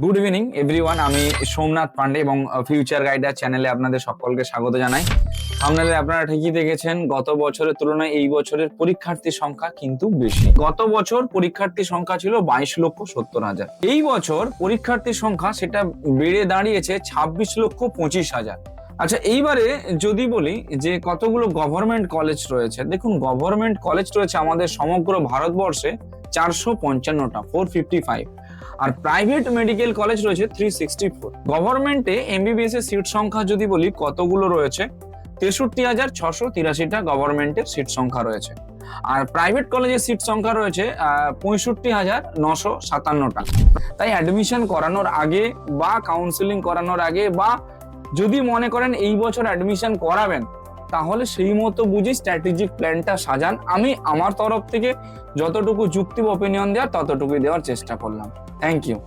Good evening everyone, আমি সোমনাথ পান্ডে এবং future গাইডার চ্যানেলে আপনাদের সকলকে স্বাগত জানাই। আপনারা ঠিকই দেখেছেন, গত বছরের তুলনায় এই বছরের পরীক্ষার্থীর সংখ্যা কিন্তু বেশি। গত বছর পরীক্ষার্থীর সংখ্যা ছিল 22,70,000। এই বছর পরীক্ষার্থীর সংখ্যা সেটা বেড়ে দাঁড়িয়েছে 26,25,000। আচ্ছা, এইবারে যদি বলি যে কতগুলো গভর্নমেন্ট কলেজ রয়েছে, দেখুন গভর্নমেন্ট কলেজ রয়েছে আমাদের সমগ্র ভারতবর্ষে 455টা, 455। আর প্রাইভেট মেডিকেল কলেজ রয়েছে 364। গভর্নমেন্টে এমবিবিএস এর সিট সংখ্যা যদি বলি কতগুলো রয়েছে, 63,683টা গভর্নমেন্টের সিট সংখ্যা রয়েছে। আর প্রাইভেট কলেজের সিট সংখ্যা রয়েছে 65,957টা। তাই অ্যাডমিশন করানোর আগে বা কাউন্সিলিং করানোর আগে বা যদি মনে করেন এই বছর অ্যাডমিশন করাবেন, তাহলে সেই মতো বুঝে স্ট্র্যাটেজিক প্ল্যানটা সাজান। আমি আমার তরফ থেকে যতটুকু যুক্তি অপিনিয়ন দেওয়ার ততটুকুই দেওয়ার চেষ্টা করলাম। Thank you.